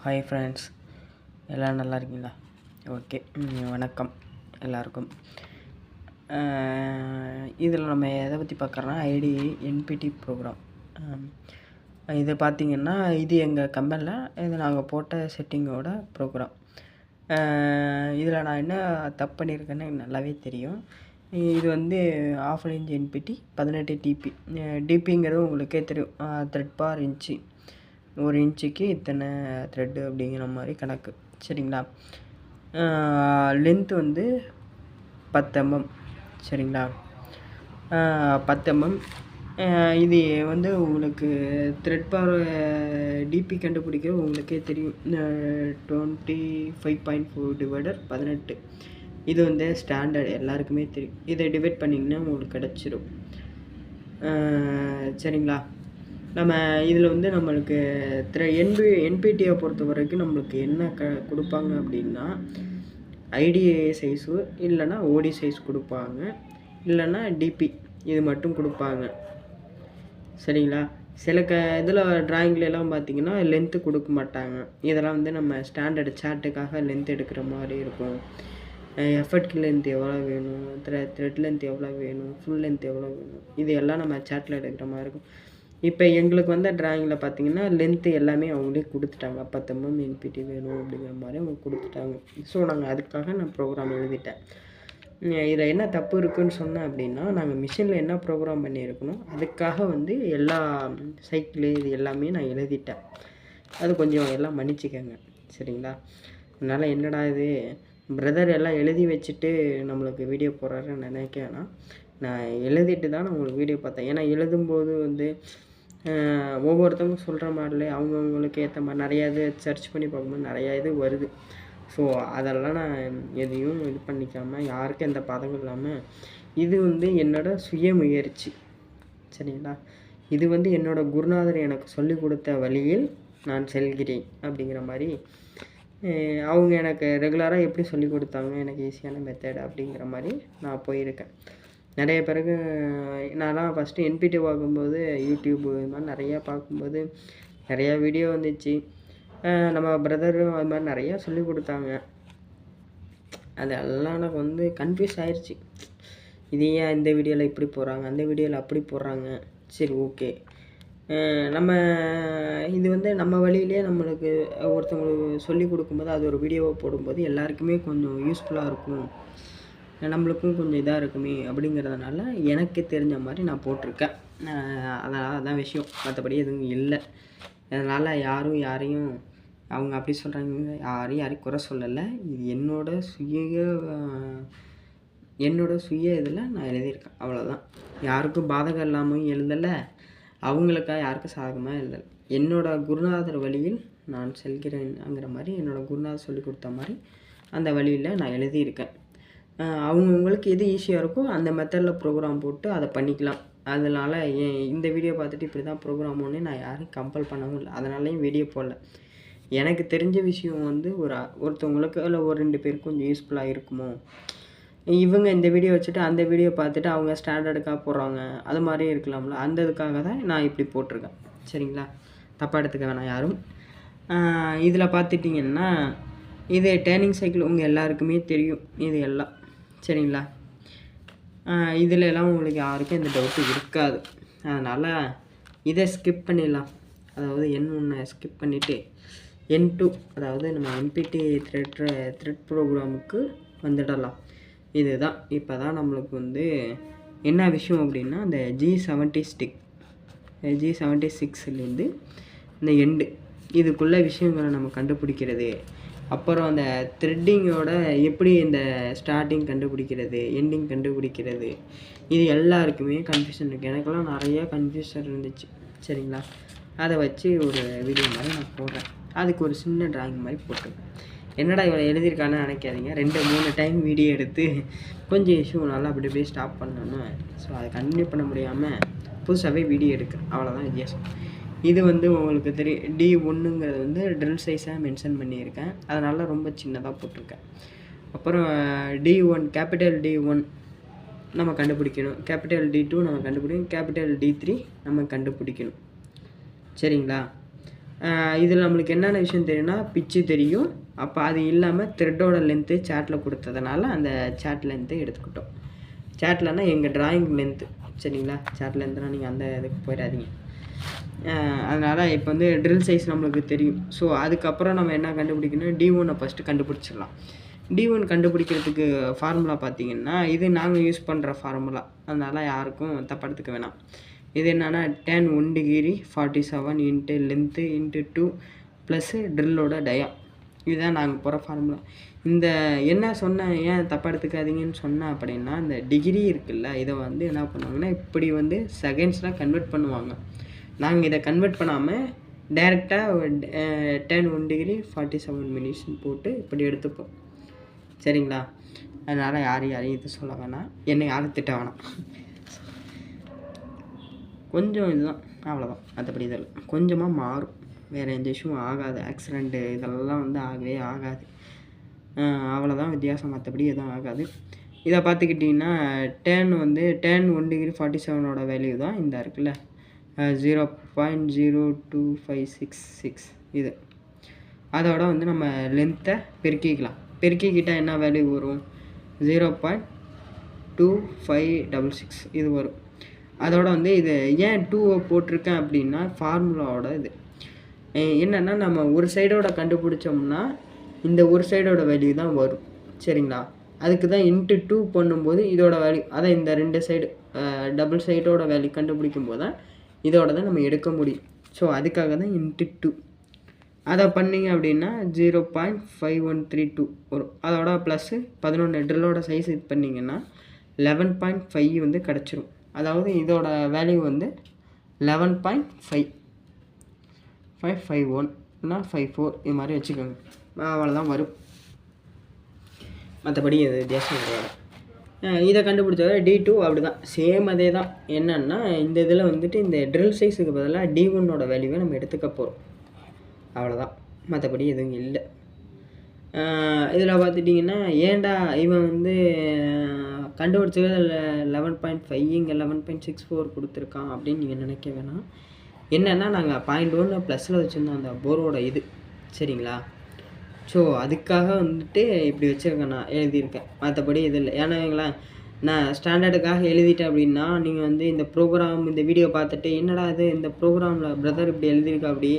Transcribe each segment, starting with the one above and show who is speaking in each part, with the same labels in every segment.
Speaker 1: Hi friends, எல்லோரும் நல்லா இருக்கீங்களா? ஓகே, வணக்கம் எல்லாருக்கும். இதில் நம்ம எதை பற்றி பார்க்குறோன்னா ஐடி என்பிடி ப்ரோக்ராம். இது பார்த்திங்கன்னா இது எங்கள் கம்பெனியில் இது நாங்கள் போட்ட செட்டிங்கோட ப்ரோக்ராம். இதில் நான் என்ன தப்பு பண்ணியிருக்கேன்னு எனக்கு நல்லாவே தெரியும். இது வந்து ஆஃப் ரேஞ்ச் என்பிடி 18 டிபி. டிபிங்கிறது உங்களுக்கே தெரியும், த்ரெட் பார் இன்ச்சு, 1 இன்ச்சுக்கு இத்தனை த்ரெட்டு அப்படிங்கிற மாதிரி கணக்கு. சரிங்களா? லென்த்து வந்து 10 mm. சரிங்களா? 10 mm. இது வந்து உங்களுக்கு த்ரெட் பார் டிபி கண்டுபிடிக்க உங்களுக்கே தெரியும், 25.4/18. இது வந்து ஸ்டாண்டர்ட், எல்லாருக்குமே தெரியும். இதை டிவைட் பண்ணிங்கன்னா உங்களுக்கு கிடச்சிரும். சரிங்களா? நம்ம இதில் வந்து நம்மளுக்கு என்பிடியை பொறுத்த வரைக்கும் நம்மளுக்கு என்ன கொடுப்பாங்க அப்படின்னா, ஐடி சைஸு இல்லைன்னா ஓடி சைஸ் கொடுப்பாங்க, இல்லைன்னா டிபி இது மட்டும் கொடுப்பாங்க. சரிங்களா? சில இதில் ட்ராயிங்லாம் பார்த்திங்கன்னா லென்த்து கொடுக்க மாட்டாங்க. இதெல்லாம் வந்து நம்ம ஸ்டாண்டர்டு சார்ட்டுக்காக லென்த் எடுக்கிற மாதிரி இருக்கும். எஃபர்ட் லென்த் எவ்வளோ வேணும், த்ரெட் லென்த் எவ்வளோ வேணும், ஃபுல் லென்த் எவ்வளோ வேணும், இது எல்லாம் நம்ம சார்ட்டில் எடுக்கிற மாதிரி இருக்கும். இப்போ எங்களுக்கு வந்த ட்ராயிங்கில் பார்த்திங்கன்னா லென்த்து எல்லாமே அவங்களே கொடுத்துட்டாங்க. 10 mm என்பிடி வேணும் அப்படிங்கிற மாதிரி அவங்க கொடுத்துட்டாங்க. ஸோ நாங்கள் அதுக்காக நான் ப்ரோக்ராம் எழுதிட்டேன். இதில் என்ன தப்பு இருக்குதுன்னு சொன்னேன் அப்படின்னா, நாங்கள் மிஷினில் என்ன ப்ரோக்ராம் பண்ணியிருக்கணும் அதுக்காக வந்து எல்லா சைக்கிளு இது எல்லாமே நான் எழுதிட்டேன். அது கொஞ்சம் எல்லாம் மன்னிச்சிக்கங்க. சரிங்களா? அதனால் என்னடா இது பிரதர் எல்லாம் எழுதி வச்சுட்டு நம்மளுக்கு வீடியோ போடுறாருன்னு நினைக்கிறேன்னா, நான் எழுதிட்டு தான் நான் உங்களுக்கு வீடியோ பார்த்தேன். ஏன்னா எழுதும்போது வந்து ஒவ்வொருத்தவங்க சொல்கிற மாதிரிலே அவங்கவுங்களுக்கு ஏற்ற மாதிரி நிறையா இது சர்ச் பண்ணி பார்க்கும்போது நிறையா இது வருது. ஸோ அதெல்லாம் நான் எதையும் இது பண்ணிக்காமல், யாருக்கும் எந்த பாதகம் இல்லாமல், இது வந்து என்னோடய சுய முயற்சி. சரிங்களா? இது வந்து என்னோடய குருநாதர் எனக்கு சொல்லிக் கொடுத்த வழியில் நான் செல்கிறேன் அப்படிங்கிற மாதிரி அவங்க எனக்கு ரெகுலராக எப்படி சொல்லிக் கொடுத்தாங்க, எனக்கு ஈஸியான மெத்தட் அப்படிங்கிற மாதிரி நான் போயிருக்கேன். நிறைய பிறகு நான்லாம் ஃபஸ்ட்டு என்பிடி பார்க்கும்போது யூடியூப்பு இது மாதிரி நிறையா பார்க்கும்போது நிறையா வீடியோ வந்துச்சு. நம்ம பிரதரும் அது மாதிரி நிறையா சொல்லிக் கொடுத்தாங்க. அதெல்லாம் எனக்கு வந்து கன்ஃபியூஸ் ஆயிடுச்சு. இது ஏன் இந்த வீடியோவில் இப்படி போடுறாங்க, அந்த வீடியோவில் அப்படி போடுறாங்க. சரி, ஓகே, நம்ம இது வந்து நம்ம வழியிலே நம்மளுக்கு ஒருத்தவங்களுக்கு சொல்லிக் கொடுக்கும்போது அது ஒரு வீடியோவை போடும்போது எல்லாருக்குமே கொஞ்சம் யூஸ்ஃபுல்லாக இருக்கும், நம்மளுக்கும் கொஞ்சம் இதாக இருக்குமே அப்படிங்கிறதுனால எனக்கு தெரிஞ்ச மாதிரி நான் போட்டிருக்கேன். அதான் விஷயம், மற்றபடி எதுவும் இல்லை. அதனால் யாரையும் அவங்க அப்படி சொல்கிறாங்க யாரையும் குறை சொல்லலை. இது என்னோட சுய இதில் நான் எழுதியிருக்கேன், அவ்வளோதான். யாருக்கும் பாதகம் இல்லாமல் எழுதலை, அவங்களுக்காக யாருக்கும் சாதகமாக எழுதலை. என்னோடய குருநாதர் வழியில் நான் செல்கிறேன்ங்கிற மாதிரி என்னோடய குருநாதர் சொல்லி கொடுத்த மாதிரி அந்த வழியில் நான் எழுதியிருக்கேன். அவங்கவுங்களுக்கு எது ஈஸியாக இருக்கோ அந்த மெத்தடில் ப்ரோக்ராம் போட்டு அதை பண்ணிக்கலாம். அதனால் இந்த வீடியோ பார்த்துட்டு இப்படி தான் ப்ரோக்ராம் ஒன்று நான் யாரையும் கம்பல் பண்ணவும் இல்லை, அதனாலேயும் வீடியோ போடல. எனக்கு தெரிஞ்ச விஷயம் வந்து ஒருத்தவங்களுக்கு இல்லை ஒரு 2 பேருக்கு கொஞ்சம் யூஸ்ஃபுல்லாக இருக்குமோ, இவங்க இந்த வீடியோ வச்சுட்டு அந்த வீடியோ பார்த்துட்டு அவங்க ஸ்டாண்டர்டுக்காக போடுறாங்க, அது மாதிரியும் இருக்கலாம்ல, அந்த இதுக்காக தான் நான் இப்படி போட்டிருக்கேன். சரிங்களா? தப்பாக எடுத்துக்க வேணாம் யாரும். இதில் பார்த்துட்டிங்கன்னா இது டேர்னிங் சைக்கிள் உங்கள் எல்லாருக்குமே தெரியும், இது எல்லாம். சரிங்களா? இதில் எல்லாம் உங்களுக்கு யாருக்கும் எந்த டவுட்டும் இருக்காது. அதனால் இதை ஸ்கிப் பண்ணிடலாம். அதாவது N1 ஸ்கிப் பண்ணிவிட்டு N2, அதாவது நம்ம என்பிடி த்ரெட் ப்ரோக்ராமுக்கு வந்துடலாம். இதுதான் இப்போ தான் நம்மளுக்கு வந்து என்ன விஷயம் அப்படின்னா, அந்த G76லேருந்து இந்த எண்டு இதுக்குள்ளே விஷயங்களை நம்ம கண்டுபிடிக்கிறது, அப்புறம் அந்த த்ரெட்டிங்கோட எப்படி இந்த ஸ்டார்டிங் கண்டுபிடிக்கிறது, எண்டிங் கண்டுபிடிக்கிறது, இது எல்லாருக்குமே கன்ஃபியூஷன் இருக்குது. எனக்கெல்லாம் நிறையா கன்ஃபியூஷன் இருந்துச்சு. சரிங்களா? அதை வச்சு ஒரு வீடியோ மாதிரி நான் போடுறேன். அதுக்கு ஒரு சின்ன ட்ராயிங் மாதிரி போட்டிருக்கேன். என்னடா இவனை எழுதியிருக்கான்னு நினைக்காதீங்க, 2-3 டைம் வீடியோ எடுத்து கொஞ்சம் இஷ்யூ நல்லா அப்படி இப்படி ஸ்டாப் பண்ணணும். ஸோ அதை கண்டினியூ பண்ண முடியாமல் புதுசாகவே வீடியோ எடுக்கிறேன், அவ்வளோதான் வித்தியாசம். இது வந்து உங்களுக்கு தெரியும், D1ங்கிறது வந்து ட்ரில் சைஸாக மென்ஷன் பண்ணியிருக்கேன், அதனால் ரொம்ப சின்னதாக போட்டிருக்கேன். அப்புறம் D1 கேபிட்டல் D1 நம்ம கண்டுபிடிக்கணும், கேபிட்டல் D2 நம்ம கண்டுபிடிக்கணும், கேபிட்டல் D3 நம்ம கண்டுபிடிக்கணும். சரிங்களா? இதில் நம்மளுக்கு என்னென்ன விஷயம் தெரியும்னா பிச்சு தெரியும். அப்போ அது இல்லாமல் த்ரெட்டோட லென்த்து சார்ட்டில் கொடுத்ததுனால அந்த சார்ட் லென்த்தை எடுத்துக்கிட்டோம். சார்ட்லன்னா எங்கள் ட்ராயிங் லென்த்து, சரிங்களா? சார்ட் லென்த்துனா நீங்கள் அந்த இதுக்கு போயிடாதீங்க. அதனால் இப்போ வந்து ட்ரில் சைஸ் நம்மளுக்கு தெரியும். ஸோ அதுக்கப்புறம் நம்ம என்ன கண்டுபிடிக்கணும், D1 ஃபஸ்ட்டு கண்டுபிடிச்சிடலாம். D1 கண்டுபிடிக்கிறதுக்கு ஃபார்முலா பார்த்தீங்கன்னா, இது நாங்கள் யூஸ் பண்ணுற ஃபார்முலா, அதனால் யாருக்கும் தப்படுத்துக்க வேணாம். இது என்னென்னா tan 1 degree 47 into length into 2 plus ட்ரில்லோட டயா. இதுதான் நாங்கள் போகிற ஃபார்முலா. இந்த என்ன சொன்னேன், ஏன் தப்பாக எடுத்துக்காதீங்கன்னு சொன்னேன் அப்படின்னா, இந்த டிகிரி இருக்குல்ல, இதை வந்து என்ன பண்ணுவாங்கன்னா இப்படி வந்து செகண்ட்ஸ்லாம் கன்வெர்ட் பண்ணுவாங்க. நாங்கள் இதை கன்வெர்ட் பண்ணாமல் டைரெக்டாக tan 1 டிகிரி 47 மினிட்ஸ்னு போட்டு இப்படி எடுத்துப்போம், சரிங்களா? அதனால் யாரையும் இது சொல்ல வேணாம், என்னை யாரும் திட்ட வேணாம். கொஞ்சம் இதுதான், அவ்வளோதான். மற்றபடி இதில் கொஞ்சமாக மாறும், வேறு எந்த இஷ்யூவும் ஆகாது. ஆக்சிடெண்ட்டு இதெல்லாம் வந்து ஆகவே ஆகாது. அவ்வளோதான் வித்தியாசம், மற்றபடி எதுவும் ஆகாது. இதை பார்த்துக்கிட்டிங்கன்னா tan 1 டிகிரி 47ஓட வேல்யூ தான் இந்த இருக்குல்ல 0.02566 இது. அதோட வந்து நம்ம லென்த்தை பெருக்கிக்கலாம். பெருக்கிக்கிட்டால் என்ன வேல்யூ வரும், 0.2566 இது வரும். அதோட வந்து இது ஏன் 2 போட்டிருக்கேன் அப்படின்னா ஃபார்முலாவோட இது என்னென்னா, நம்ம ஒரு சைடோட கண்டுபிடிச்சோம்னா இந்த ஒரு சைடோட வேல்யூ தான் வரும், சரிங்களா? அதுக்கு தான் இன்ட்டு 2 பண்ணும்போது இதோட வேல்யூ, அதான் இந்த 2 சைடு டபுள் சைடோட வேல்யூ கண்டுபிடிக்கும் போது தான் இதோட தான் நம்ம எடுக்க முடியும். ஸோ அதுக்காக தான் இன்ட்டு 2. அதை பண்ணிங்க அப்படின்னா 0.5132 வரும். அதோட ப்ளஸ்ஸு 11 ட்ரில்லோட சைஸ் இது பண்ணிங்கன்னா 11.5 வந்து கிடச்சிரும். அதாவது இதோட வேல்யூ வந்து 11.551 இல்லைனா 54 இது மாதிரி வச்சுக்கோங்க, அவ்வளோதான் வரும். மற்றபடி இது வித்தியாசம் கிடையாது. இதை கண்டுபிடிச்சத D2 அப்படி தான், சேம் அதே தான். என்னென்னா இந்த இதில் வந்துட்டு இந்த ட்ரில் சைஸுக்கு பதிலாக D1ஓட வேல்யூவை நம்ம எடுத்துக்க போகிறோம், அவ்வளோதான். மற்றபடி எதுவும் இல்லை. இதில் பார்த்துட்டிங்கன்னா ஏன்டா இவன் வந்து கண்டுபிடிச்சது 11.5 இங்கே 11.64 கொடுத்துருக்கான் அப்படின்னு நீங்கள் நினைக்க வேணாம். என்னென்னா நாங்கள் 0.1 ப்ளஸில் வச்சுருந்தோம் அந்த போரோட இது, சரிங்களா? ஸோ அதுக்காக வந்துட்டு இப்படி வச்சுருக்கேன், நான் எழுதியிருக்கேன். மற்றபடி இது இல்லை. ஏன்னா வைங்களேன், நான் ஸ்டாண்டர்டுக்காக எழுதிட்டேன் அப்படின்னா நீங்கள் வந்து இந்த ப்ரோக்ராம் இந்த வீடியோ பார்த்துட்டு என்னடா இது இந்த ப்ரோக்ராமில் பிரதர் இப்படி எழுதியிருக்கா, அப்படி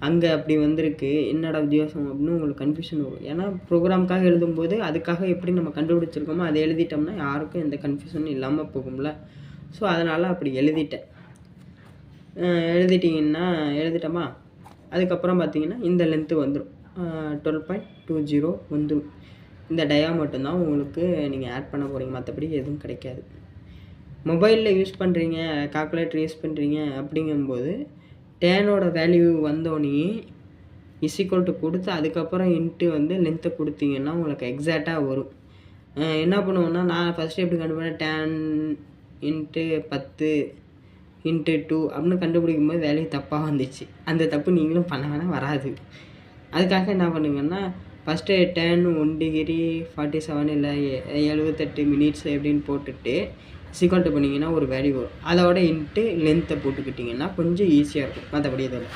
Speaker 1: அங்கே அப்படி வந்திருக்கு, என்னடா வித்தியாசம் அப்படின்னு உங்களுக்கு கன்ஃபியூஷன் வரும். ஏன்னா ப்ரோக்ராமுக்காக எழுதும்போது அதுக்காக எப்படி நம்ம கண்டுபிடிச்சிருக்கோமோ அதை எழுதிட்டோம்னா யாருக்கும் எந்த கன்ஃபியூஷனும் இல்லாமல் போகும்ல. ஸோ அதனால் அப்படி எழுதிட்டேன். எழுதிட்டோமா, அதுக்கப்புறம் பார்த்தீங்கன்னா இந்த லென்த்து வந்துடும் 12.20 வந்துடும். இந்த டயா மட்டும்தான் உங்களுக்கு நீங்கள் ஆட் பண்ண போகிறீங்க, மற்றபடி எதுவும் கிடைக்காது. மொபைலில் யூஸ் பண்ணுறீங்க, கால்குலேட்டர் யூஸ் பண்ணுறீங்க அப்படிங்கும்போது டேனோட வேல்யூ வந்தோடனே = கொடுத்து அதுக்கப்புறம் இன்ட்டு வந்து லென்த்தை கொடுத்தீங்கன்னா உங்களுக்கு எக்ஸாக்டாக வரும். என்ன பண்ணுவோன்னா, நான் ஃபஸ்ட்டு எப்படி கண்டுபிடிச்சேன், tan × 10 × 2 அப்படின்னு கண்டுபிடிக்கும் போது வேல்யூ தப்பாக வந்துச்சு. அந்த தப்பு நீங்களும் பண்ண வேணாம், வராது. அதுக்காக என்ன பண்ணுங்கன்னா, ஃபஸ்ட்டு tan 1 டிகிரி 47 இல்லை 78 மினிட்ஸ் எப்படின்னு போட்டுட்டு = பண்ணிங்கன்னா ஒரு வேல்யூ வரும். அதோட இன்ட்டு லென்த்தை போட்டுக்கிட்டிங்கன்னா கொஞ்சம் ஈஸியாக இருக்கும். மற்றபடி இதில்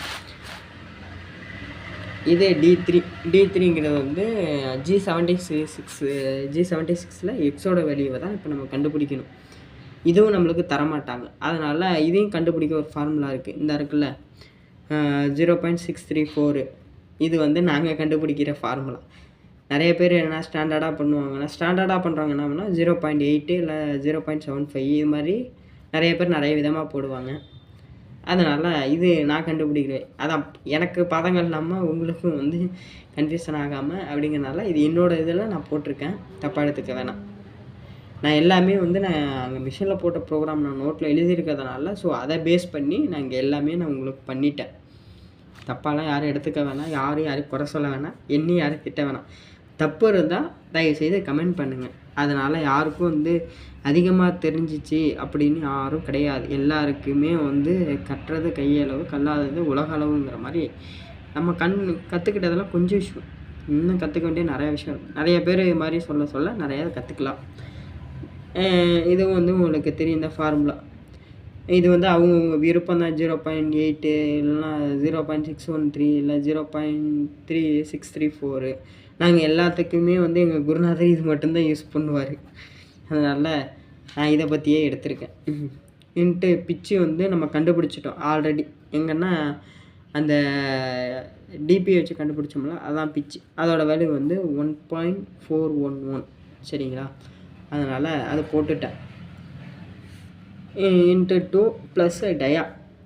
Speaker 1: இதே D3ங்கிறது வந்து G76ல் எக்ஸோட வேல்யூவை தான் இப்போ நம்ம கண்டுபிடிக்கணும். இதுவும் நம்மளுக்கு தரமாட்டாங்க. அதனால் இதையும் கண்டுபிடிக்க ஒரு ஃபார்முலா இருக்குது. இந்த இருக்குல்ல 0.634 இது வந்து நாங்கள் கண்டுபிடிக்கிற ஃபார்முலா. நிறைய பேர் என்ன ஸ்டாண்டர்டாக பண்ணுவாங்கன்னா, ஸ்டாண்டர்டாக பண்ணுறாங்க என்ன பண்ணால் 0.8 இல்லை 0.75 இது மாதிரி நிறைய பேர் நிறைய விதமாக போடுவாங்க. அதனால் இது நான் கண்டுபிடிக்கிறேன். அதான் எனக்கு பதங்கள் இல்லாமல் உங்களுக்கும் வந்து கன்ஃபியூஷன் ஆகாமல் அப்படிங்கிறனால இது என்னோடய இதில் நான் போட்டிருக்கேன், தப்பாக எடுத்துக்க வேணாம். நான் எல்லாமே வந்து நான் அங்கே மிஷினில் போட்ட ப்ரோக்ராம் நான் நோட்டில் எழுதியிருக்கிறதுனால ஸோ அதை பேஸ் பண்ணி நான் இங்கே எல்லாமே நான் உங்களுக்கு பண்ணிட்டேன். தப்பாலாம் யாரும் எடுத்துக்க வேணாம், யாரையும் குறை சொல்ல வேணாம், என்னையும் யாரும் திட்ட வேணாம். தப்பு இருந்தால் தயவுசெய்து கமெண்ட் பண்ணுங்கள். அதனால் யாருக்கும் வந்து அதிகமாக தெரிஞ்சிச்சு அப்படின்னு யாரும் கிடையாது. எல்லாருக்குமே வந்து கட்டுறது கையளவு, கல்லாதது உலக அளவுங்கிற மாதிரி நம்ம கற்றுக்கிட்டதெல்லாம் கொஞ்சம் விஷயம், இன்னும் கற்றுக்க வேண்டிய நிறையா விஷயம் இருக்குது. நிறைய பேர் இது மாதிரி சொல்ல நிறையா கற்றுக்கலாம். இதுவும் வந்து உங்களுக்கு தெரியும் இந்த ஃபார்முலா. இது வந்து அவங்கவுங்க விருப்பம் தான். 0.8 இல்லைனா 0.613 இல்லை 0.3634. நாங்கள் எல்லாத்துக்குமே வந்து எங்கள் குருநாதர் இது மட்டும்தான் யூஸ் பண்ணுவார். அதனால் நான் இதை பற்றியே எடுத்திருக்கேன். பிச்சு வந்து நம்ம கண்டுபிடிச்சிட்டோம் ஆல்ரெடி. எங்கன்னா அந்த டிபி வச்சு கண்டுபிடிச்சோம்ல, அதான் பிச்சு. அதோட வேல்யூ வந்து 1.411. சரிங்களா? அதனால் அதை போட்டுட்டேன். இன்ட்டு 2 ப்ளஸ்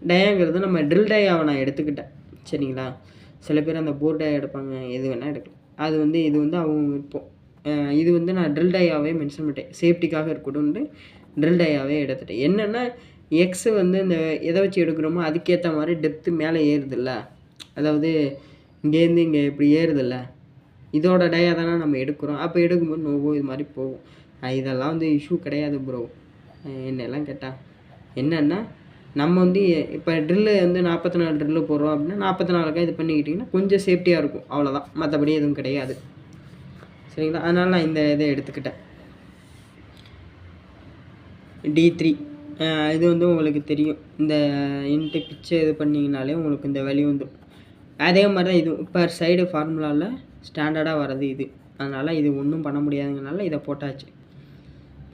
Speaker 1: டயாங்கிறது நம்ம ட்ரில் டயாவை நான் எடுத்துக்கிட்டேன். சரிங்களா? சில பேர் அந்த போர் டயா எடுப்பாங்க, எது வேணால் எடுக்கலாம். அது வந்து இது வந்து அவங்க விருப்பம். இது வந்து நான் ட்ரில் டயாவே மென்ஷன் பண்ணிட்டேன், சேஃப்டிக்காக இருக்கட்டும்னு ட்ரில் டயாவே எடுத்துட்டேன். என்னென்னா எக்ஸு வந்து இந்த எதை வச்சு எடுக்கிறோமோ அதுக்கேற்ற மாதிரி டெப்த்து மேலே ஏறுதில்ல. அதாவது இங்கேருந்து இங்கே இப்படி ஏறுதில்ல, இதோட டயா தானே நம்ம எடுக்கிறோம். அப்போ எடுக்கும்போது நோவோ இது மாதிரி போகும். இதெல்லாம் வந்து இஷ்யூ கிடையாது ப்ரோ. என்னெல்லாம் கேட்டால் என்னென்னா நம்ம வந்து இப்போ ட்ரில்லு வந்து 44 ட்ரில்லு போடுறோம் அப்படின்னா 44க்காக இது பண்ணிக்கிட்டிங்கன்னா கொஞ்சம் சேஃப்டியாக இருக்கும், அவ்வளோதான். மற்றபடி எதுவும் கிடையாது. சரிங்களா? அதனால் நான் இந்த இதை எடுத்துக்கிட்டேன். D3 இது வந்து உங்களுக்கு தெரியும். இந்த பிச்சை இது பண்ணிங்கனாலே உங்களுக்கு இந்த வேல்யூ வந்துடும். அதே மாதிரி தான் இது பர் சைடு ஃபார்முலாவில் ஸ்டாண்டர்டாக வர்றது இது. அதனால் இது ஒன்றும் பண்ண முடியாதுங்கனால இதை போட்டாச்சு.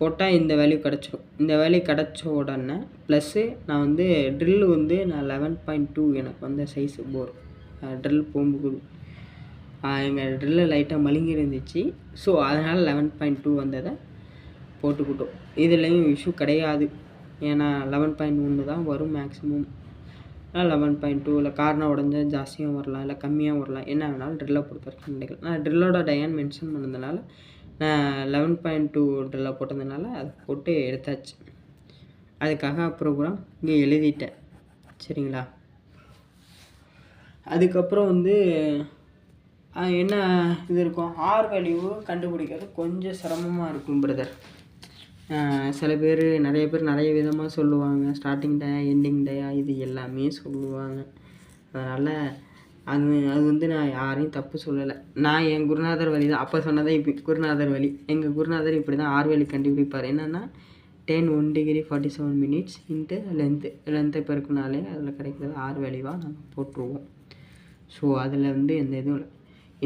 Speaker 1: போட்டால் இந்த வேல்யூ கிடச்சிடும். இந்த வேல்யூ கிடச்ச உடனே ப்ளஸ்ஸு நான் வந்து ட்ரில்லு வந்து நான் 11.2 எனக்கு வந்த சைஸு போர் ட்ரில் போகும்போது எங்கள் ட்ரில்லு லைட்டாக மழுங்கி இருந்துச்சு. ஸோ அதனால் 11.2 வந்ததை போட்டுக்கிட்டோம். இதுலேயும் இஷ்யூ கிடையாது. ஏன்னா 11.1 தான் வரும் மேக்ஸிமம். 11.2 இல்லை கார்னர் உடஞ்சா ஜாஸ்தியாக வரலாம், இல்லை கம்மியாக வரலாம், என்ன வேணாலும் ட்ரில்லை பொறுத்த வரைக்கும் கிடைக்கும். நான் ட்ரில்லோட டயான் மென்ஷன் பண்ணதுனால நான் 11.2 ட்ரில்லை போட்டதுனால அதை போட்டு எடுத்தாச்சு. அதுக்காக ப்ரோக்ராம் இங்கே எழுதிட்டேன். சரிங்களா? அதுக்கப்புறம் வந்து என்ன இது இருக்கும், ஆர் வேல்யூ கண்டுபிடிக்கிறது கொஞ்சம் சிரமமாக இருக்கும் பிரதர். சில பேர் நிறைய விதமாக சொல்லுவாங்க. ஸ்டார்டிங் டயா, எண்டிங் டயா, இது எல்லாமே சொல்லுவாங்க. அதனால் அது வந்து நான் யாரையும் தப்பு சொல்லலை. நான் என் குருநாதர் வழி தான் அப்போ சொன்னதான் இப்போ குருநாதர் வழி. எங்கள் குருநாதர் இப்படி தான் ஆர் வேல்யூ கண்டுபிடிப்பார். என்னென்னா 10 1 degree 47 minutes இன்ட்டு லென்த்தை பெருக்குனாலே அதில் கிடைக்கிறது ஆர் வேல்யூவாக நம்ம போட்டுருவோம். ஸோ அதில் வந்து எந்த இதுவும் இல்லை.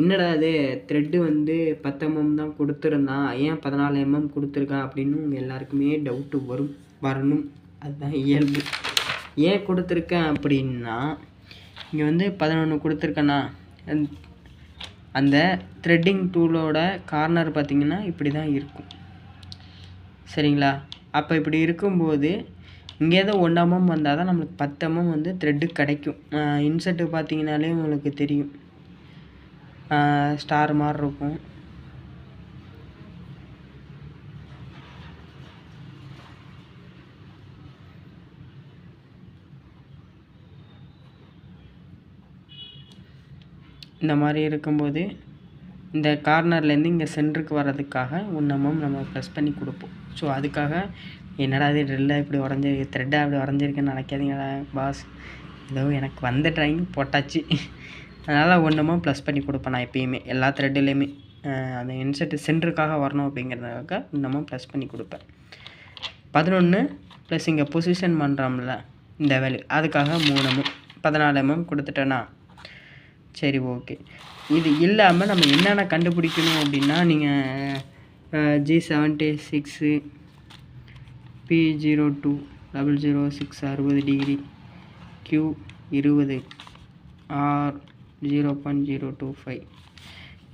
Speaker 1: என்னடா அது த்ரெட்டு வந்து 10 mm தான் கொடுத்துருந்தான், ஏன் 14 mm கொடுத்துருக்கான் அப்படின்னு உங்கள் எல்லாருக்குமே டவுட்டு வரணும். அதுதான் இயல்பு. ஏன் கொடுத்துருக்கேன் அப்படின்னா, இங்கே வந்து 11 கொடுத்துருக்கேன்னா அந்த த்ரெட்டிங் டூலோட கார்னர் பார்த்திங்கன்னா இப்படி தான் இருக்கும். சரிங்களா? அப்போ இப்படி இருக்கும்போது இங்கேருந்து 1 mm வந்தால் தான் நம்மளுக்கு 10 mm வந்து த்ரெட்டு கிடைக்கும். இன்செர்ட்டு பார்த்தீங்கனாலே உங்களுக்கு தெரியும், ஸ்டார் மாதிரி இருக்கும். இந்த மாதிரி இருக்கும்போது இந்த கார்னர்லேருந்து இங்கே சென்டருக்கு வர்றதுக்காக 1 mm நம்ம ப்ரெஸ் பண்ணி கொடுப்போம். ஸோ அதுக்காக என்னடா இது ட்ரில்லாக இப்படி உடஞ்சிருக்கு, த்ரெட்டாக இப்படி உடஞ்சிருக்குன்னு நினைக்காதீங்களா பாஸ், ஏதோ எனக்கு வந்த ட்ராயிங் போட்டாச்சு. அதனால் 1 mm ப்ளஸ் பண்ணி கொடுப்பேன் நான் எப்பயுமே எல்லா த்ரெட்டுலேயுமே. அந்த இன்செர்ட் சென்டருக்காக வரணும் அப்படிங்கிறதுக்காக 1 mm ப்ளஸ் பண்ணி கொடுப்பேன். 11 ப்ளஸ் இங்கே பொசிஷன் பண்ணுறோம்ல இந்த வேல்யூ, அதுக்காக 3 mm 14 mm கொடுத்துட்டேன்னா சரி ஓகே. இது இல்லாமல் நம்ம என்னென்ன கண்டுபிடிக்கணும் அப்படின்னா, நீங்கள் G76 P02 006 60 degree Q20 R 0.025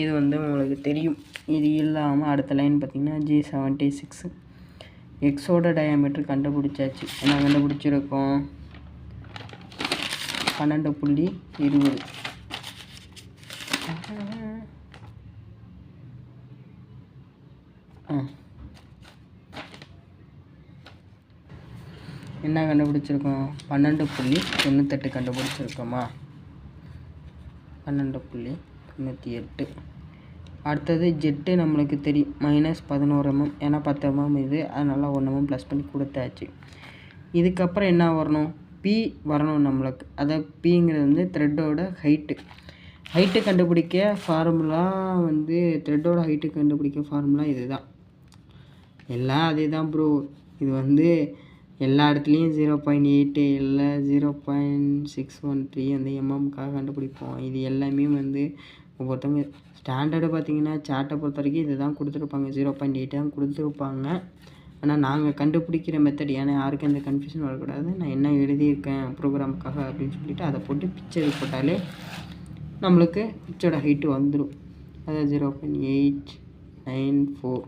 Speaker 1: இது வந்து உங்களுக்கு தெரியும். இது இல்லாமல் அடுத்த லைன் பார்த்திங்கன்னா G76 எக்ஸோட டயாமீட்டர் கண்டுபிடிச்சாச்சு. என்ன கண்டுபிடிச்சிருக்கோம், 12.20. என்ன கண்டுபிடிச்சிருக்கோம், 12.98 கண்டுபிடிச்சிருக்கோமா, 12.98. அடுத்தது ஜெட்டு நம்மளுக்கு தெரியும் -11 mm, ஏன்னா 10 mm இது, அதனால் 1 mm ப்ளஸ் பண்ணி கொடுத்தாச்சு. இதுக்கப்புறம் என்ன வரணும், பி வரணும் நம்மளுக்கு. அதாவது பிங்கிறது வந்து த்ரெட்டோட ஹைட்டு கண்டுபிடிக்க ஃபார்முலா வந்து த்ரெட்டோட ஹைட்டு கண்டுபிடிக்க ஃபார்முலா இது தான். எல்லாம் அதே தான் ப்ரோ. இது வந்து எல்லா இடத்துலையும் 0.8 இல்லை 0.613 அந்த எம்எம்காக கண்டுபிடிப்போம். இது எல்லாமே வந்து ஒவ்வொருத்தவங்க ஸ்டாண்டர்டு பார்த்திங்கன்னா சார்ட்டை பொறுத்த வரைக்கும் இது தான் கொடுத்துருப்பாங்க, 0.8 தான் கொடுத்துருப்பாங்க. ஆனால் நாங்கள் கண்டுபிடிக்கிற மெத்தட், ஏன்னா யாருக்கும் எந்த கன்ஃபியூஷன் வரக்கூடாது, நான் என்ன எழுதியிருக்கேன் ப்ரோக்ராமுக்காக அப்படின்னு சொல்லிவிட்டு அதை போட்டு பிக்சர் போட்டாலே நம்மளுக்கு பிக்சரோட ஹைட்டு வந்துடும். அதாவது 0.894.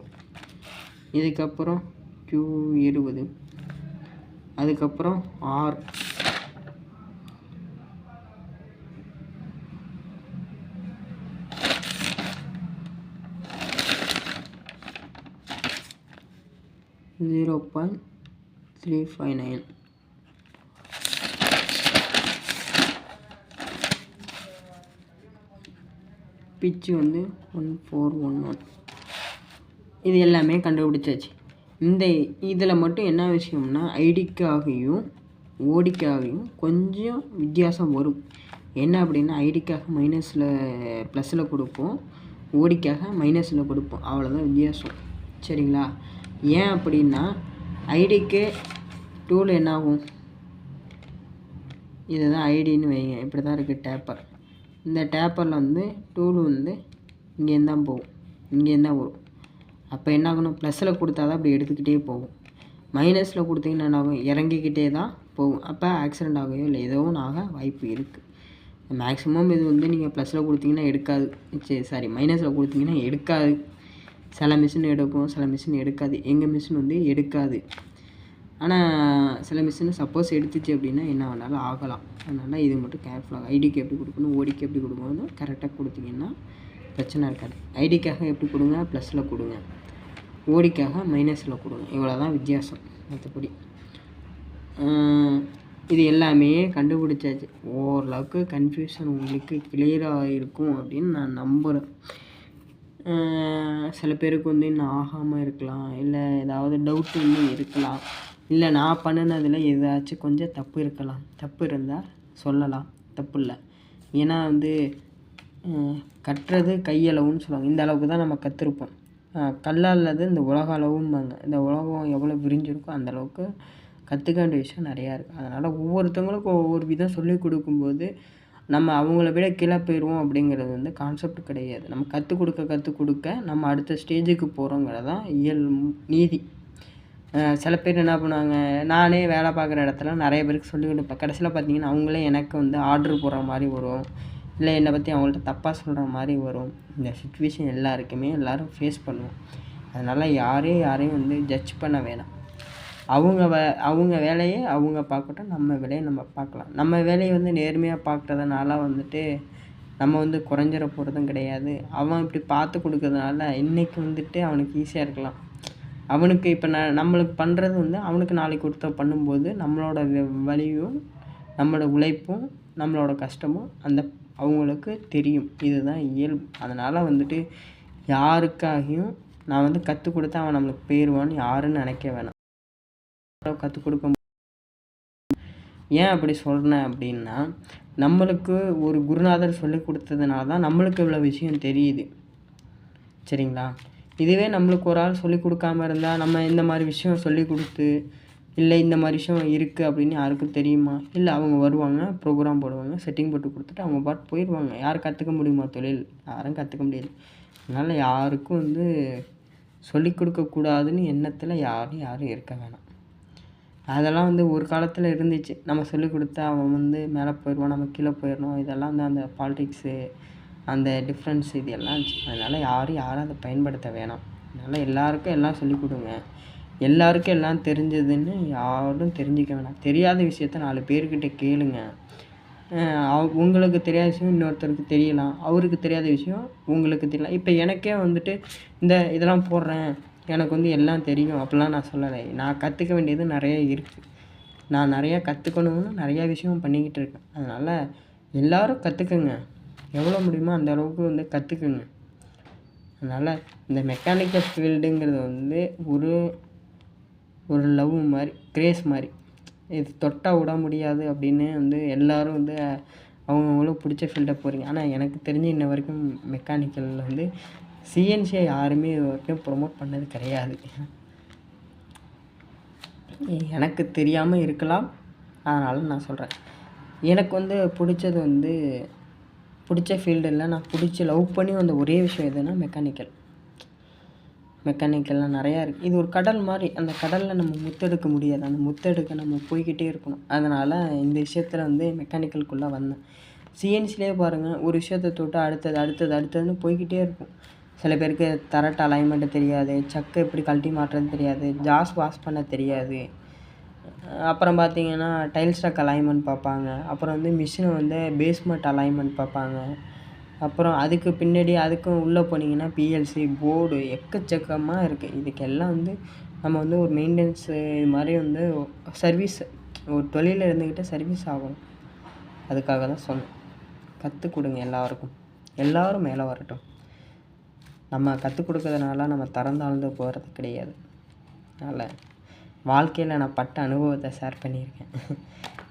Speaker 1: இதுக்கப்புறம் Q20, அதுக்கப்புறம் R, .359. பிச்சு வந்து 1411. இது எல்லாமே கண்டுபிடிச்சாச்சு. இதில் மட்டும் என்ன விஷயம்னா ஐடிக்காகவும் ஓடிக்காகவும் கொஞ்சம் வித்தியாசம் வரும். என்ன அப்படின்னா ஐடிக்காக +ல் கொடுப்போம், ஓடிக்காக -ல் கொடுப்போம், அவ்வளோதான் வித்தியாசம். சரிங்களா? ஏன் அப்படின்னா ஐடிக்கு டூல் என்ன ஆகும், இதுதான் ஐடின்னு வைங்க, இப்படி தான் இருக்குது டேப்பர். இந்த டேப்பரில் வந்து டூல் வந்து இங்கேருந்து தான் போகும், இங்கேருந்து தான் வரும். அப்போ என்ன ஆகணும், +ல் கொடுத்தா தான் அப்படி எடுத்துக்கிட்டே போகும். -ல் கொடுத்தீங்கன்னா என்ன ஆகும், இறங்கிக்கிட்டே தான் போகும். அப்போ ஆக்சிடெண்ட் ஆகையோ இல்லை ஏதோ ஒன்று ஆக வாய்ப்பு இருக்குது. மேக்ஸிமம் இது வந்து நீங்கள் +ல் கொடுத்தீங்கன்னா எடுக்காது, சாரி -ல் கொடுத்தீங்கன்னா எடுக்காது. சில மிஷின் எடுக்கும், சில மிஷின் எடுக்காது. எங்கள் மிஷின் வந்து எடுக்காது. ஆனால் சில மிஷின் சப்போஸ் எடுத்துச்சு அப்படின்னா என்ன வேணாலும் ஆகலாம். அதனால் இது மட்டும் கேர்ஃபுல்லாக ஐடிக்கு எப்படி கொடுக்கணும், ஓடிக்கு எப்படி கொடுக்கணும் கரெக்டாக கொடுத்தீங்கன்னா பிரச்சனை இருக்காது. ஐடிக்காக எப்படி கொடுங்க, +ல் கொடுங்க, ஓடிக்காக -ல் கொடுங்க, இவ்வளோ தான் வித்தியாசம். மற்றபடி இது எல்லாமே கண்டுபிடிச்சாச்சு. ஓரளவுக்கு கன்ஃபியூஷன் உங்களுக்கு கிளியராக இருக்கும் அப்படின்னு நான் நம்புகிறேன். சில பேருக்கு வந்து இன்னும் ஆகாமல் இருக்கலாம், இல்லை ஏதாவது டவுட் இன்னும் இருக்கலாம், இல்லை நான் பண்ணினதில் ஏதாச்சும் கொஞ்சம் தப்பு இருக்கலாம். தப்பு இருந்தால் சொல்லலாம், தப்பு இல்லை. ஏன்னா வந்து கட்டுறது கையளவுன்னு சொல்லுவாங்க. இந்த அளவுக்கு தான் நம்ம கற்றுருப்போம். கல்லால் இந்த உலக அளவும்பாங்க. இந்த உலகம் எவ்வளோ விரிஞ்சிருக்கோ அந்தளவுக்கு கற்றுக்க வேண்டிய விஷயம் நிறையா இருக்குது. அதனால் ஒவ்வொருத்தவங்களுக்கும் ஒவ்வொரு விதம் சொல்லிக் கொடுக்கும்போது நம்ம அவங்கள விட கீழே போயிடுவோம் அப்படிங்கிறது வந்து கான்செப்ட் கிடையாது. நம்ம கற்றுக் கொடுக்க நம்ம அடுத்த ஸ்டேஜுக்கு போகிறோங்கிறது தான் நீதி. சில பேர் என்ன பண்ணுவாங்க, நானே வேலை பார்க்குற இடத்துல நிறைய பேருக்கு சொல்லிக் கொடுப்பேன். கடைசியில் பார்த்தீங்கன்னா அவங்களே எனக்கு வந்து ஆர்டர் போடுற மாதிரி வரும், இல்லை என்னை பற்றி அவங்கள்ட்ட தப்பாக சொல்கிற மாதிரி வரும். இந்த சிச்சுவேஷன் எல்லாருக்குமே எல்லோரும் ஃபேஸ் பண்ணுவோம். அதனால் யாரையும் வந்து ஜட்ஜ் பண்ண வேணாம். அவங்க வேலையை அவங்க பார்க்கட்டும், நம்ம வேலையை நம்ம பார்க்கலாம். நம்ம வேலையை வந்து நேர்மையாக பார்க்குறதுனால வந்துட்டு நம்ம வந்து குறைஞ்சிட போகிறதும் கிடையாது. அவன் இப்படி பார்த்து கொடுக்கறதுனால இன்றைக்கி வந்துட்டு அவனுக்கு ஈஸியாக இருக்கலாம். அவனுக்கு இப்போ நம்மளுக்கு பண்ணுறது வந்து அவனுக்கு நாளைக்கு ஒருத்தர் பண்ணும்போது நம்மளோட வலியும் நம்மளோட உழைப்பும் நம்மளோட கஷ்டமும் அவங்களுக்கு தெரியும். இதுதான் இயல்பு. அதனால் வந்துட்டு யாருக்காகவும் நான் வந்து கற்றுக் கொடுத்தா அவன் நம்மளுக்கு போயிடுவான்னு யாருன்னு நினைக்க வேணாம். கற்றுக் கொடுக்க ஏன் அப்படி சொல்கிறேன் அப்படின்னா, நம்மளுக்கு ஒரு குருநாதர் சொல்லி கொடுத்ததுனால தான் நம்மளுக்கு இவ்வளோ விஷயம் தெரியுது. சரிங்களா? இதுவே நம்மளுக்கு ஒரு ஆள் சொல்லிக் கொடுக்காமல் இருந்தால் நம்ம இந்த மாதிரி விஷயம் சொல்லி கொடுத்து, இல்லை இந்த மாதிரி விஷயம் இருக்குது அப்படின்னு யாருக்கும் தெரியுமா? இல்லை அவங்க வருவாங்க, ப்ரோக்ராம் போடுவாங்க, செட்டிங் போட்டு கொடுத்துட்டு அவங்க பாட்டு போயிடுவாங்க. யாரும் கற்றுக்க முடியுமா தொழில்? யாரும் கற்றுக்க முடியாது. அதனால் யாருக்கும் வந்து சொல்லிக் கொடுக்கக்கூடாதுன்னு எண்ணத்தில் யாரும் இருக்க வேணாம். அதெல்லாம் வந்து ஒரு காலத்தில் இருந்துச்சு. நம்ம சொல்லிக் கொடுத்தா அவன் வந்து மேலே போயிடுவான், நம்ம கீழே போயிடணும். இதெல்லாம் வந்து அந்த பாலிடிக்ஸு, அந்த டிஃப்ரென்ஸ் இது எல்லாம் இருந்துச்சு. அதனால் யாரும் அதை பயன்படுத்த வேணாம். அதனால் எல்லாருக்கும் எல்லாம் சொல்லிக் கொடுங்க. எல்லாருக்கும் எல்லாம் தெரிஞ்சதுன்னு யாரும் தெரிஞ்சிக்க வேணாம். தெரியாத விஷயத்த 4 பேர்கிட்ட கேளுங்க. உங்களுக்கு தெரியாத விஷயம் இன்னொருத்தருக்கு தெரியலாம், அவருக்கு தெரியாத விஷயம் உங்களுக்கு தெரியலாம். இப்போ எனக்கே வந்துட்டு இதெல்லாம் போடுறேன், எனக்கு வந்து எல்லாம் தெரியும் அப்படிலாம் நான் சொல்லலை. நான் கற்றுக்க வேண்டியது நிறைய இருக்குது. நான் நிறையா கற்றுக்கணும்னு நிறையா விஷயம் பண்ணிக்கிட்டு இருக்கேன். அதனால் எல்லோரும் கற்றுக்குங்க, எவ்வளோ முடியுமோ அந்த அளவுக்கு வந்து கற்றுக்குங்க. அதனால் இந்த மெக்கானிக்கல் ஃபீல்டுங்கிறது வந்து ஒரு லவ் மாதிரி, கிரேஸ் மாதிரி. இது தொட்டால் விட முடியாது அப்படின்னு வந்து எல்லோரும் வந்து அவங்கவுங்களுக்கு பிடிச்ச ஃபீல்டை போகிறீங்க. ஆனால் எனக்கு தெரிஞ்சு இன்ன வரைக்கும் மெக்கானிக்கலில் வந்து சிஎன்சியை யாருமே இது வரைக்கும் ப்ரொமோட் பண்ணது கிடையாது. எனக்கு தெரியாமல் இருக்கலாம், அதனால் நான் சொல்கிறேன். எனக்கு வந்து பிடிச்சது வந்து பிடிச்ச ஃபீல்டில் நான் பிடிச்சி லவ் பண்ணி வந்த ஒரே விஷயம் எதுன்னா மெக்கானிக்கல்லாம் நிறையா இருக்குது. இது ஒரு கடல் மாதிரி, அந்த கடலில் நம்ம முத்தெடுக்க முடியாது, அந்த முத்தெடுக்க நம்ம போய்கிட்டே இருக்கணும். அதனால் இந்த விஷயத்தில் வந்து மெக்கானிக்கலுக்குள்ளே வந்தேன். சிஎன்சிலே பாருங்கள், ஒரு விஷயத்தை தொட்டு அடுத்ததுன்னு போய்கிட்டே இருக்கும். சில பேருக்கு தரட்டு அலைன்மெண்ட்டு தெரியாது, சக்கை எப்படி கழட்டி மாட்டுறதுன்னு தெரியாது, ஜாஸ் வாஷ் பண்ண தெரியாது. அப்புறம் பார்த்தீங்கன்னா டைல் ஸ்டக் அலைன்மெண்ட் பார்ப்பாங்க. அப்புறம் வந்து மிஷினை வந்து பேஸ்மெண்ட் அலைன்மெண்ட் பார்ப்பாங்க. அப்புறம் அதுக்கு பின்னாடி அதுக்கும் உள்ளே போனீங்கன்னா பிஎல்சி போர்டு எக்கச்சக்கமாக இருக்குது. இதுக்கெல்லாம் வந்து நம்ம வந்து ஒரு மெயின்டெனன்ஸு இது மாதிரி வந்து சர்வீஸ், ஒரு தொழிலில் இருந்துக்கிட்டு சர்வீஸ் ஆகணும். அதுக்காக தான் சொன்னேன். கற்றுக் கொடுங்க எல்லாருக்கும், எல்லோரும் மேலே வரட்டும். நம்ம கற்றுக் கொடுக்கறதுனால நம்ம தரம் தாழ்ந்து போகிறது கிடையாது. அதனால் வாழ்க்கையில் நான் பட்ட அனுபவத்தை ஷேர் பண்ணியிருக்கேன்.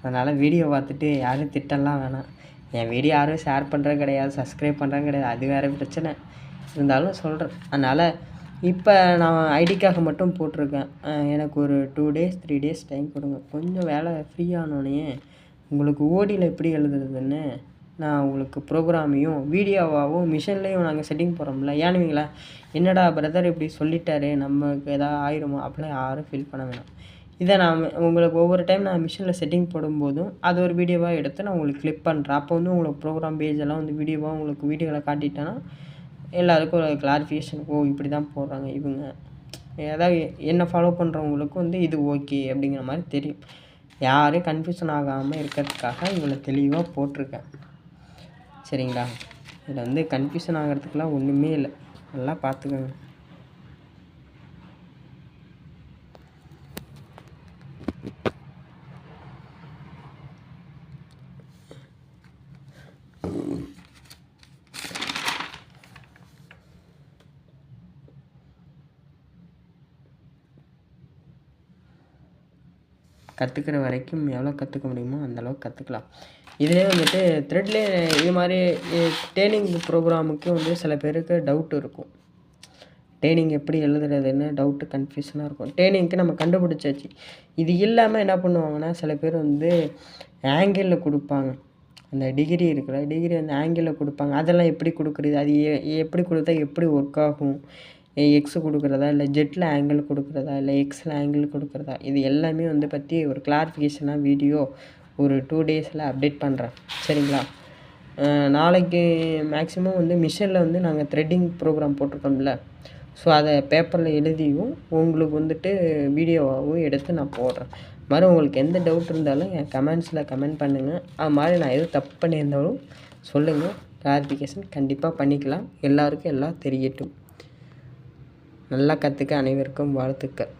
Speaker 1: அதனால் வீடியோ பார்த்துட்டு யாரும் திட்டலாம் வேணாம். என் வீடியோ யாரும் ஷேர் பண்ணுறது கிடையாது, சப்ஸ்கிரைப் பண்ணுறது கிடையாது, அது வேறு பிரச்சனை. இருந்தாலும் சொல்கிறேன். அதனால் இப்போ நான் ஐடிக்காக மட்டும் போட்டிருக்கேன். எனக்கு ஒரு 2 days 3 days டைம் கொடுங்க. கொஞ்சம் வேலை ஃப்ரீயானோடனே உங்களுக்கு ஓடியில் எப்படி எழுதுறதுன்னு நான் உங்களுக்கு ப்ரோக்ராமையும் வீடியோவாகவும் மிஷின்லேயும் நாங்கள் செட்டிங் போடுறோம்ல. ஏன்னுவீங்களா, என்னடா பிரதர் இப்படி சொல்லிட்டாரு, நமக்கு எதாவது ஆயிருமோ அப்படிலாம் யாரும் ஃபீல் பண்ண வேணாம். இதை நான் உங்களுக்கு ஒவ்வொரு டைம் நான் மிஷினில் செட்டிங் போடும்போதும் அது ஒரு வீடியோவாக எடுத்து நான் உங்களுக்கு கிளிக் பண்ணுறேன். அப்போ வந்து உங்களுக்கு ப்ரோக்ராம் பேஜ் எல்லாம் வந்து வீடியோவாக உங்களுக்கு வீடியோவில் காட்டிட்டேன்னா எல்லாேருக்கும் ஒரு கிளாரிஃபிகேஷன், ஓ இப்படி தான் போடுறாங்க இவங்க, ஏதாவது என்ன ஃபாலோ பண்ணுறவங்களுக்கும் வந்து இது ஓகே அப்படிங்கிற மாதிரி தெரியும். யாரும் கன்ஃபியூஷன் ஆகாமல் இருக்கிறதுக்காக இவ்வளோ தெளிவாக போட்டிருக்கேன். சரிங்களா? இதில் வந்து கன்ஃபியூஷன் ஆகிறதுக்கெலாம் ஒன்றுமே இல்லை, நல்லா பார்த்துக்கோங்க. கற்றுக்கிற வரைக்கும் எவ்வளோ கற்றுக்க முடியுமோ அந்தளவுக்கு கற்றுக்கலாம். இதிலே வந்துட்டு த்ரெட்லேயே இது மாதிரி ட்ரெயினிங் ப்ரோக்ராமுக்கு வந்து சில பேருக்கு டவுட் இருக்கும். ட்ரெயினிங் எப்படி எழுதுறதுன்னு டவுட்டு கன்ஃபியூஷனாக இருக்கும். ட்ரெயினிங்க்கு நம்ம கண்டுபிடிச்சாச்சு. இது இல்லாமல் என்ன பண்ணுவாங்கன்னா, சில பேர் வந்து ஆங்கிளில் கொடுப்பாங்க. அந்த டிகிரி இருக்குல்ல, டிகிரி வந்து ஆங்கிளில் கொடுப்பாங்க. அதெல்லாம் எப்படி கொடுக்குறது, அது எப்படி கொடுத்தா எப்படி ஒர்க் ஆகும், எக்ஸு கொடுக்குறதா இல்லை ஜெட்டில் ஆங்கிள் கொடுக்குறதா இல்லை எக்ஸில் ஆங்கிள் கொடுக்குறதா, இது எல்லாமே வந்து பற்றி ஒரு கிளாரிஃபிகேஷனாக வீடியோ ஒரு 2 daysல அப்டேட் பண்ணுறேன். சரிங்களா? நாளைக்கு மேக்ஸிமம் வந்து மிஷினில் வந்து நாங்கள் த்ரெட்டிங் ப்ரோக்ராம் போட்டிருக்கோம்ல, ஸோ அதை பேப்பரில் எழுதியும் உங்களுக்கு வந்துட்டு வீடியோவாகவும் எடுத்து நான் போடுறேன். மாதிரி உங்களுக்கு எந்த டவுட் இருந்தாலும் என் கமெண்ட்ஸில் கமெண்ட் பண்ணுங்கள். அது மாதிரி நான் எதுவும் தப்பு பண்ணியிருந்தாலும் சொல்லுங்கள், கிளாரிஃபிகேஷன் கண்டிப்பாக பண்ணிக்கலாம். எல்லாருக்கும் எல்லாம் தெரியட்டும். நல்லா கற்றுக்க அனைவருக்கும் வாழ்த்துக்கள்.